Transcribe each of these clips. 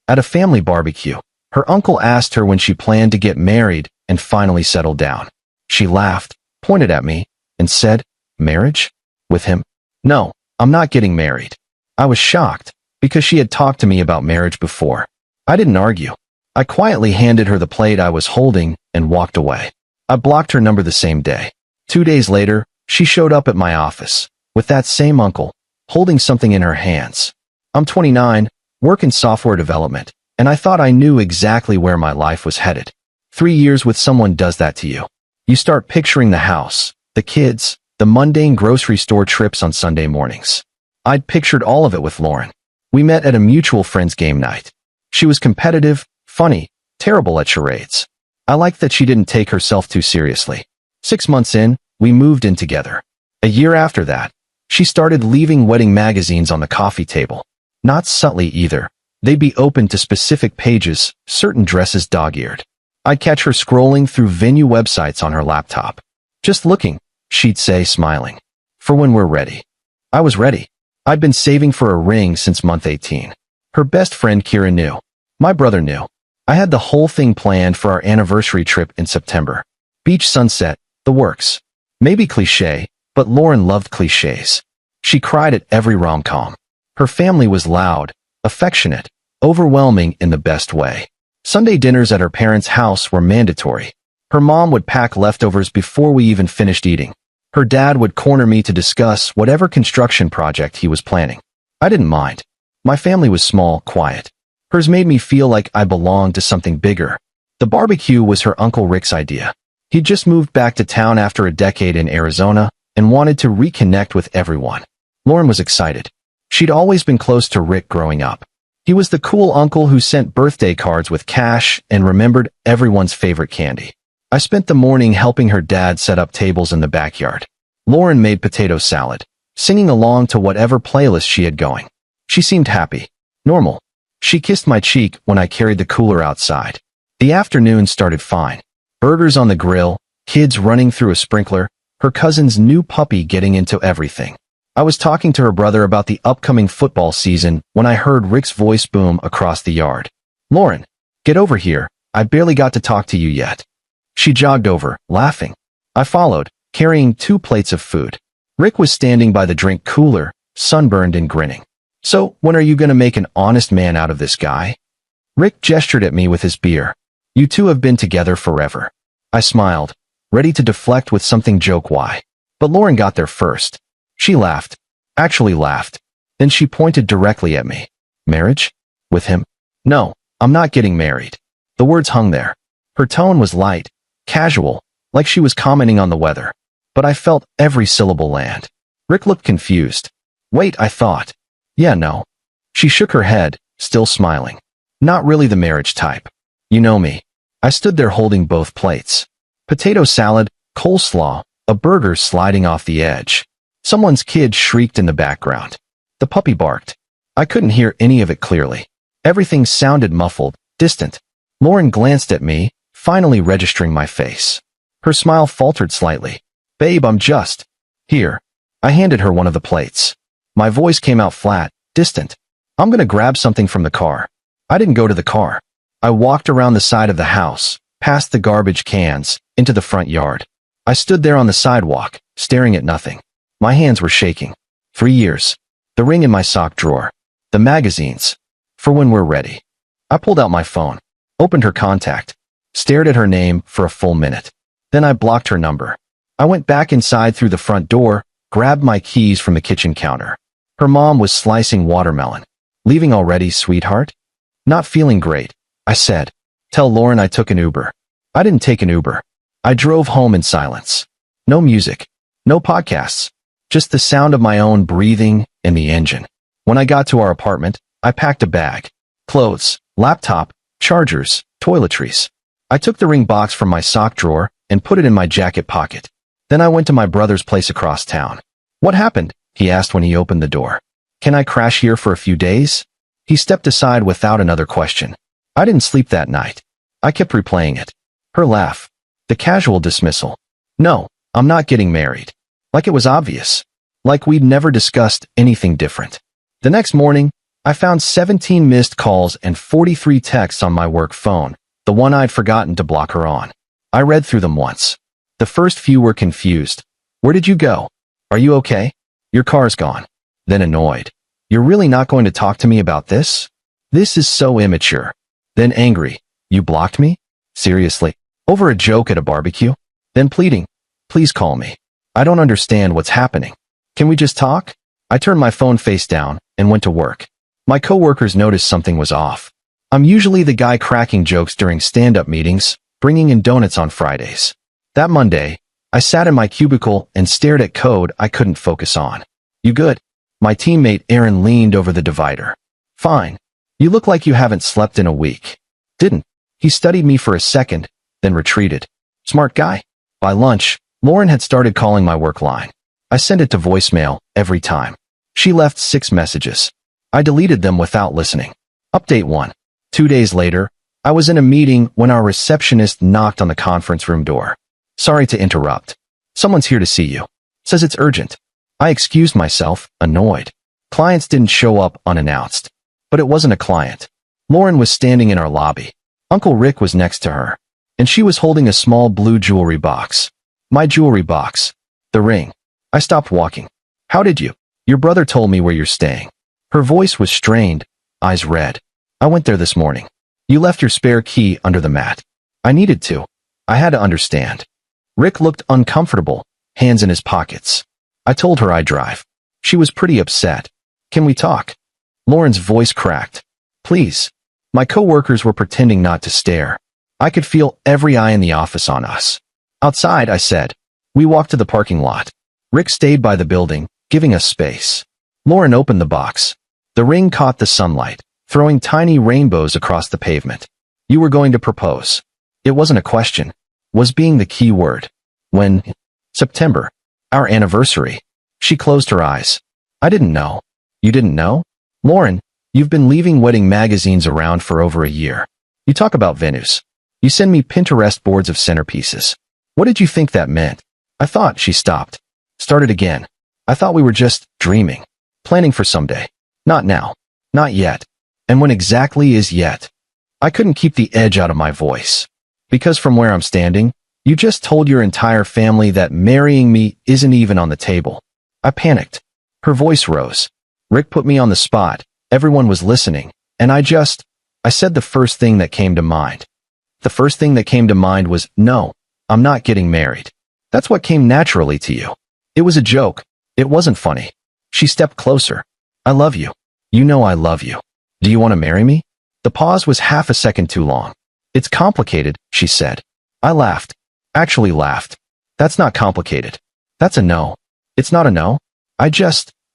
At a family barbecue, her uncle asked her when she planned to get married and finally settle down. She laughed, pointed at me, and said, "Marriage? With him? No, I'm not getting married." I was shocked, because she had talked to me about marriage before. I didn't argue. I quietly handed her the plate I was holding and walked away. I blocked her number the same day. 2 days later, she showed up at my office, with that same uncle, holding something in her hands. I'm 29, work in software development, and I thought I knew exactly where my life was headed. 3 years with someone does that to you. You start picturing the house, the kids, the mundane grocery store trips on Sunday mornings. I'd pictured all of it with Lauren. We met at a mutual friend's game night. She was competitive, funny, terrible at charades. I liked that she didn't take herself too seriously. 6 months in, we moved in together. A year after that, she started leaving wedding magazines on the coffee table. Not subtly either. They'd be open to specific pages, certain dresses dog-eared. I'd catch her scrolling through venue websites on her laptop. "Just looking," she'd say, smiling. "For when we're ready." I was ready. I'd been saving for a ring since month 18. Her best friend Kira knew. My brother knew. I had the whole thing planned for our anniversary trip in September. Beach sunset, the works. Maybe cliché, but Lauren loved clichés. She cried at every rom-com. Her family was loud, affectionate, overwhelming in the best way. Sunday dinners at her parents' house were mandatory. Her mom would pack leftovers before we even finished eating. Her dad would corner me to discuss whatever construction project he was planning. I didn't mind. My family was small, quiet. Hers made me feel like I belonged to something bigger. The barbecue was her Uncle Rick's idea. He'd just moved back to town after a decade in Arizona and wanted to reconnect with everyone. Lauren was excited. She'd always been close to Rick growing up. He was the cool uncle who sent birthday cards with cash and remembered everyone's favorite candy. I spent the morning helping her dad set up tables in the backyard. Lauren made potato salad, singing along to whatever playlist she had going. She seemed happy. Normal. She kissed my cheek when I carried the cooler outside. The afternoon started fine. Burgers on the grill, kids running through a sprinkler, her cousin's new puppy getting into everything. I was talking to her brother about the upcoming football season when I heard Rick's voice boom across the yard. "Lauren, get over here. I barely got to talk to you yet." She jogged over, laughing. I followed, carrying 2 plates of food. Rick was standing by the drink cooler, sunburned and grinning. "So, when are you going to make an honest man out of this guy?" Rick gestured at me with his beer. "You two have been together forever." I smiled, ready to deflect with something joke-why. But Lauren got there first. She laughed. Actually laughed. Then she pointed directly at me. "Marriage? With him? No, I'm not getting married." The words hung there. Her tone was light, casual, like she was commenting on the weather. But I felt every syllable land. Rick looked confused. "Wait," I thought. "Yeah, no." She shook her head, still smiling. "Not really the marriage type. You know me." I stood there holding both plates. Potato salad, coleslaw, a burger sliding off the edge. Someone's kid shrieked in the background. The puppy barked. I couldn't hear any of it clearly. Everything sounded muffled, distant. Lauren glanced at me, finally registering my face. Her smile faltered slightly. "Babe, I'm just..." "Here." I handed her one of the plates. My voice came out flat, distant. "I'm gonna grab something from the car." I didn't go to the car. I walked around the side of the house, past the garbage cans, into the front yard. I stood there on the sidewalk, staring at nothing. My hands were shaking. 3 years. The ring in my sock drawer. The magazines. For when we're ready. I pulled out my phone, opened her contact, stared at her name for a full minute. Then I blocked her number. I went back inside through the front door, grabbed my keys from the kitchen counter. Her mom was slicing watermelon. "Leaving already, sweetheart?" "Not feeling great," I said. "Tell Lauren I took an Uber." I didn't take an Uber. I drove home in silence. No music. No podcasts. Just the sound of my own breathing and the engine. When I got to our apartment, I packed a bag. Clothes, laptop, chargers, toiletries. I took the ring box from my sock drawer and put it in my jacket pocket. Then I went to my brother's place across town. "What happened?" he asked when he opened the door. "Can I crash here for a few days?" He stepped aside without another question. I didn't sleep that night. I kept replaying it. Her laugh. The casual dismissal. "No, I'm not getting married." Like it was obvious. Like we'd never discussed anything different. The next morning, I found 17 missed calls and 43 texts on my work phone, the one I'd forgotten to block her on. I read through them once. The first few were confused. Where did you go? Are you okay? Your car's gone. Then annoyed. You're really not going to talk to me about this? This is so immature. Then angry. You blocked me? Seriously? Over a joke at a barbecue? Then pleading. Please call me. I don't understand what's happening. Can we just talk? I turned my phone face down and went to work. My coworkers noticed something was off. I'm usually the guy cracking jokes during stand-up meetings, bringing in donuts on Fridays. That Monday, I sat in my cubicle and stared at code I couldn't focus on. You good? My teammate Aaron leaned over the divider. Fine. You look like you haven't slept in a week. Didn't. He studied me for a second, then retreated. Smart guy. By lunch, Lauren had started calling my work line. I sent it to voicemail every time. She left 6 messages. I deleted them without listening. Update 1. 2 days later, I was in a meeting when our receptionist knocked on the conference room door. Sorry to interrupt. Someone's here to see you. Says it's urgent. I excused myself, annoyed. Clients didn't show up unannounced. But it wasn't a client. Lauren was standing in our lobby. Uncle Rick was next to her. And she was holding a small blue jewelry box. My jewelry box. The ring. I stopped walking. How did you? Your brother told me where you're staying. Her voice was strained, eyes red. I went there this morning. You left your spare key under the mat. I needed to. I had to understand. Rick looked uncomfortable, hands in his pockets. I told her I'd drive. She was pretty upset. Can we talk? Lauren's voice cracked. Please. My coworkers were pretending not to stare. I could feel every eye in the office on us. Outside, I said. We walked to the parking lot. Rick stayed by the building, giving us space. Lauren opened the box. The ring caught the sunlight, throwing tiny rainbows across the pavement. You were going to propose. It wasn't a question. Was being the key word. When? September. Our anniversary. She closed her eyes. I didn't know. You didn't know? Lauren, you've been leaving wedding magazines around for over a year. You talk about venues. You send me Pinterest boards of centerpieces. What did you think that meant? I thought. She stopped. Started again. I thought we were just dreaming. Planning for someday. Not now. Not yet. And when exactly is yet? I couldn't keep the edge out of my voice. Because from where I'm standing, you just told your entire family that marrying me isn't even on the table. I panicked. Her voice rose. Rick put me on the spot. Everyone was listening. And I said the first thing that came to mind. The first thing that came to mind was, no, I'm not getting married. That's what came naturally to you. It was a joke. It wasn't funny. She stepped closer. I love you. You know I love you. Do you want to marry me? The pause was half a second too long. It's complicated, she said. I laughed. Actually laughed. That's not complicated. That's a no. It's not a no.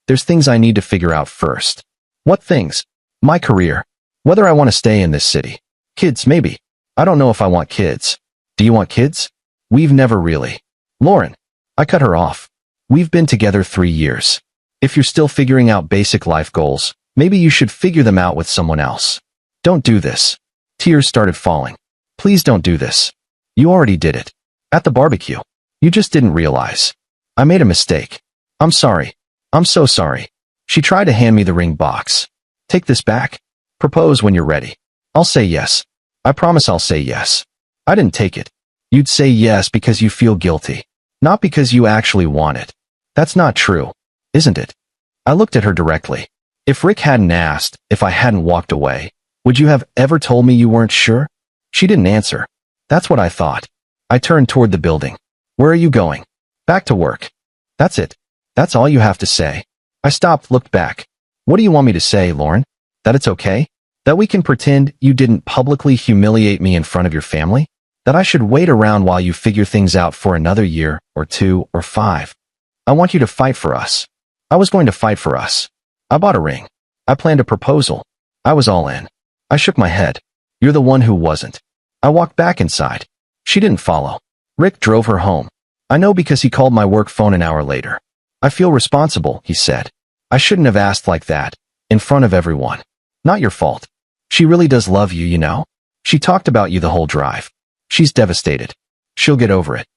There's things I need to figure out first. What things? My career. Whether I want to stay in this city. Kids, maybe. I don't know if I want kids. Do you want kids? We've never really. Lauren. I cut her off. We've been together 3 years. If you're still figuring out basic life goals, maybe you should figure them out with someone else. Don't do this. Tears started falling. Please don't do this. You already did it. At the barbecue. You just didn't realize. I made a mistake. I'm sorry. I'm so sorry. She tried to hand me the ring box. Take this back. Propose when you're ready. I'll say yes. I promise I'll say yes. I didn't take it. You'd say yes because you feel guilty. Not because you actually want it. That's not true, isn't it? I looked at her directly. If Rick hadn't asked, if I hadn't walked away, would you have ever told me you weren't sure? She didn't answer. That's what I thought. I turned toward the building. Where are you going? Back to work. That's it. That's all you have to say. I stopped, looked back. What do you want me to say, Lauren? That it's okay? That we can pretend you didn't publicly humiliate me in front of your family? That I should wait around while you figure things out for another year, or 2, or 5? I want you to fight for us. I was going to fight for us. I bought a ring. I planned a proposal. I was all in. I shook my head. You're the one who wasn't. I walked back inside. She didn't follow. Rick drove her home. I know because he called my work phone an hour later. I feel responsible, he said. I shouldn't have asked like that, in front of everyone. Not your fault. She really does love you, you know? She talked about you the whole drive. She's devastated. She'll get over it.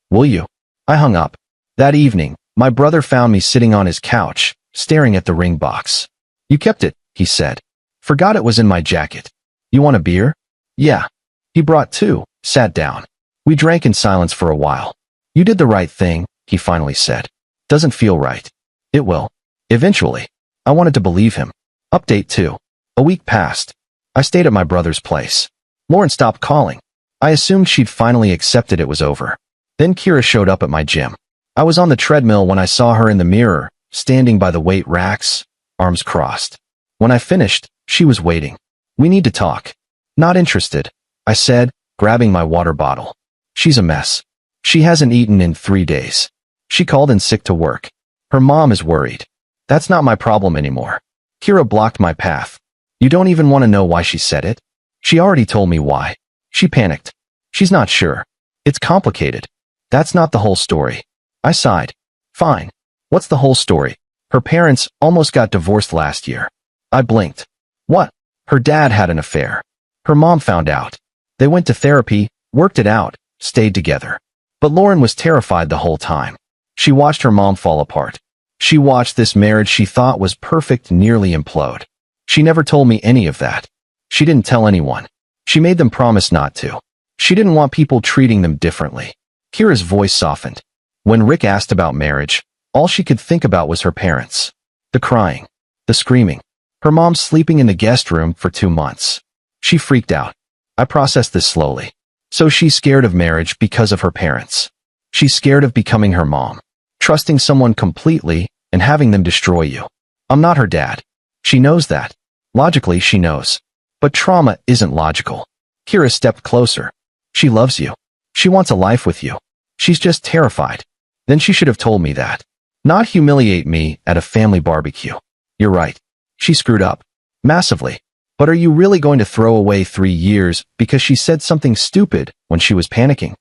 Will you? I hung up. That evening, my brother found me sitting on his couch, staring at the ring box. You kept it, he said. Forgot it was in my jacket. You want a beer? Yeah. He brought two, sat down. We drank in silence for a while. You did the right thing, he finally said. Doesn't feel right. It will. Eventually. I wanted to believe him. Update 2. A week passed. I stayed at my brother's place. Lauren stopped calling. I assumed she'd finally accepted it was over. Then Kira showed up at my gym. I was on the treadmill when I saw her in the mirror, standing by the weight racks, arms crossed. When I finished, she was waiting. We need to talk. Not interested, I said, grabbing my water bottle. She's a mess. She hasn't eaten in 3 days. She called in sick to work. Her mom is worried. That's not my problem anymore. Kira blocked my path. You don't even want to know why she said it? She already told me why. She panicked. She's not sure. It's complicated. That's not the whole story. I sighed. Fine. What's the whole story? Her parents almost got divorced last year. I blinked. What? Her dad had an affair. Her mom found out. They went to therapy, worked it out, stayed together. But Lauren was terrified the whole time. She watched her mom fall apart. She watched this marriage she thought was perfect nearly implode. She never told me any of that. She didn't tell anyone. She made them promise not to. She didn't want people treating them differently. Kira's voice softened. When Rick asked about marriage, all she could think about was her parents. The crying. The screaming. Her mom sleeping in the guest room for 2 months. She freaked out. I processed this slowly. So she's scared of marriage because of her parents. She's scared of becoming her mom. Trusting someone completely and having them destroy you. I'm not her dad. She knows that. Logically, she knows. But trauma isn't logical. Kira stepped closer. She loves you. She wants a life with you. She's just terrified. Then she should have told me that. Not humiliate me at a family barbecue. You're right. She screwed up. Massively. But are you really going to throw away 3 years because she said something stupid when she was panicking?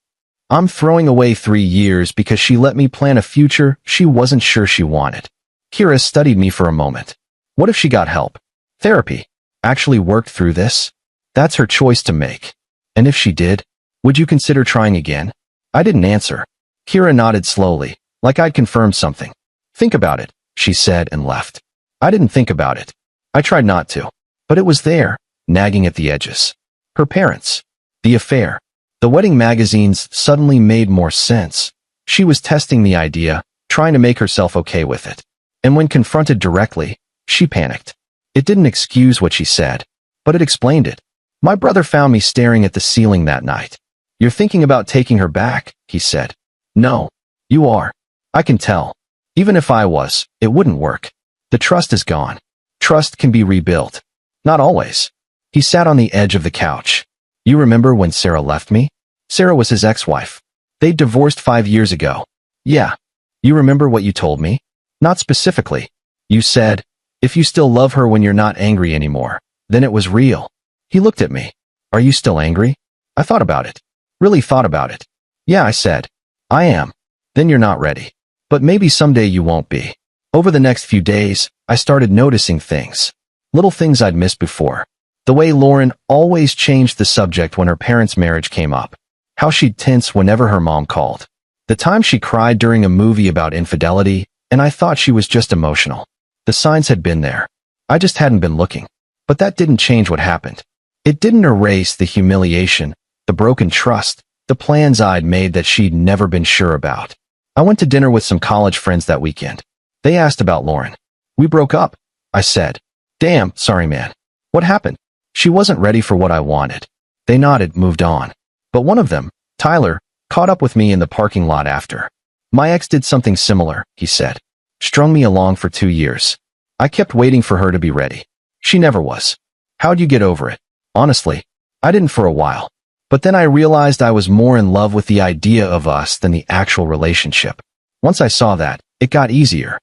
I'm throwing away 3 years because she let me plan a future she wasn't sure she wanted. Kira studied me for a moment. What if she got help? Therapy. Actually worked through this? That's her choice to make. And if she did, would you consider trying again? I didn't answer. Kira nodded slowly, like I'd confirmed something. Think about it, she said and left. I didn't think about it. I tried not to. But it was there, nagging at the edges. Her parents. The affair. The wedding magazines suddenly made more sense. She was testing the idea, trying to make herself okay with it. And when confronted directly, she panicked. It didn't excuse what she said, but it explained it. My brother found me staring at the ceiling that night. You're thinking about taking her back, he said. No. You are. I can tell. Even if I was, it wouldn't work. The trust is gone. Trust can be rebuilt. Not always. He sat on the edge of the couch. You remember when Sarah left me? Sarah was his ex-wife. They'd divorced 5 years ago. Yeah. You remember what you told me? Not specifically. You said, if you still love her when you're not angry anymore, then it was real. He looked at me. Are you still angry? I thought about it. Really thought about it. Yeah, I said. I am. Then you're not ready. But maybe someday you won't be. Over the next few days, I started noticing things. Little things I'd missed before. The way Lauren always changed the subject when her parents' marriage came up. How she'd tense whenever her mom called. The time she cried during a movie about infidelity, and I thought she was just emotional. The signs had been there. I just hadn't been looking. But that didn't change what happened. It didn't erase the humiliation, the broken trust, the plans I'd made that she'd never been sure about. I went to dinner with some college friends that weekend. They asked about Lauren. We broke up, I said. Damn, sorry man. What happened? She wasn't ready for what I wanted. They nodded, moved on. But one of them, Tyler, caught up with me in the parking lot after. My ex did something similar, he said. Strung me along for 2 years. I kept waiting for her to be ready. She never was. How'd you get over it? Honestly, I didn't for a while. But then I realized I was more in love with the idea of us than the actual relationship. Once I saw that, it got easier.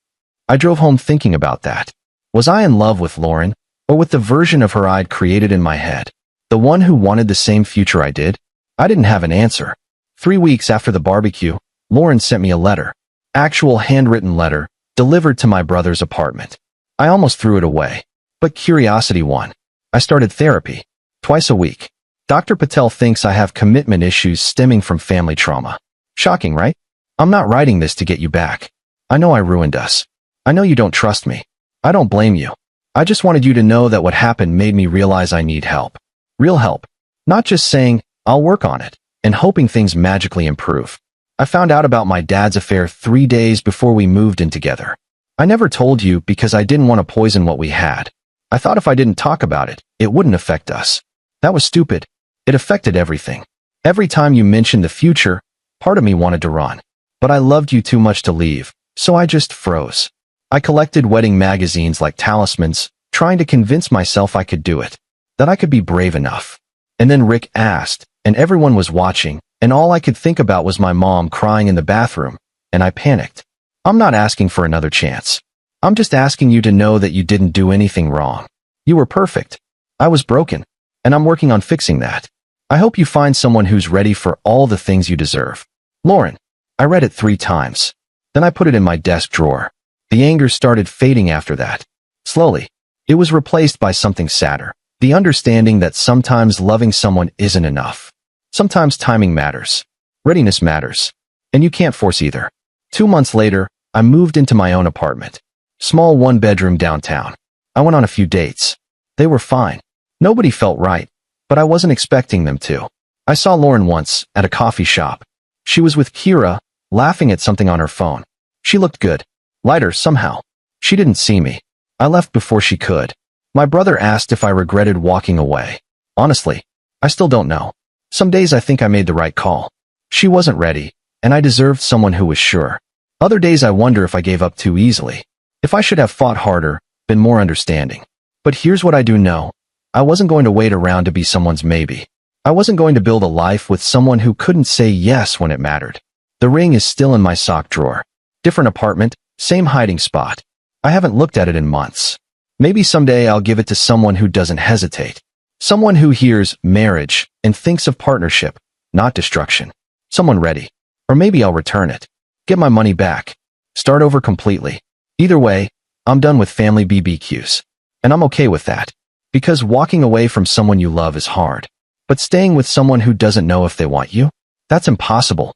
I drove home thinking about that. Was I in love with Lauren, or with the version of her I'd created in my head? The one who wanted the same future I did? I didn't have an answer. 3 weeks after the barbecue, Lauren sent me a letter. Actual handwritten letter, delivered to my brother's apartment. I almost threw it away. But curiosity won. I started therapy. Twice a week. Dr. Patel thinks I have commitment issues stemming from family trauma. Shocking, right? I'm not writing this to get you back. I know I ruined us. I know you don't trust me. I don't blame you. I just wanted you to know that what happened made me realize I need help. Real help. Not just saying, I'll work on it, and hoping things magically improve. I found out about my dad's affair 3 days before we moved in together. I never told you because I didn't want to poison what we had. I thought if I didn't talk about it, it wouldn't affect us. That was stupid. It affected everything. Every time you mentioned the future, part of me wanted to run. But I loved you too much to leave, so I just froze. I collected wedding magazines like talismans, trying to convince myself I could do it, that I could be brave enough. And then Rick asked, and everyone was watching, and all I could think about was my mom crying in the bathroom, and I panicked. I'm not asking for another chance. I'm just asking you to know that you didn't do anything wrong. You were perfect. I was broken, and I'm working on fixing that. I hope you find someone who's ready for all the things you deserve. Lauren. I read it 3 times. Then I put it in my desk drawer. The anger started fading after that. Slowly, it was replaced by something sadder. The understanding that sometimes loving someone isn't enough. Sometimes timing matters. Readiness matters. And you can't force either. 2 months later, I moved into my own apartment. Small 1-bedroom downtown. I went on a few dates. They were fine. Nobody felt right, but I wasn't expecting them to. I saw Lauren once, at a coffee shop. She was with Kira, laughing at something on her phone. She looked good. Lighter, somehow. She didn't see me. I left before she could. My brother asked if I regretted walking away. Honestly, I still don't know. Some days I think I made the right call. She wasn't ready, and I deserved someone who was sure. Other days I wonder if I gave up too easily. If I should have fought harder, been more understanding. But here's what I do know. I wasn't going to wait around to be someone's maybe. I wasn't going to build a life with someone who couldn't say yes when it mattered. The ring is still in my sock drawer. Different apartment, same hiding spot. I haven't looked at it in months. Maybe someday I'll give it to someone who doesn't hesitate. Someone who hears marriage and thinks of partnership, not destruction. Someone ready. Or maybe I'll return it. Get my money back. Start over completely. Either way, I'm done with family BBQs. And I'm okay with that. Because walking away from someone you love is hard. But staying with someone who doesn't know if they want you? That's impossible.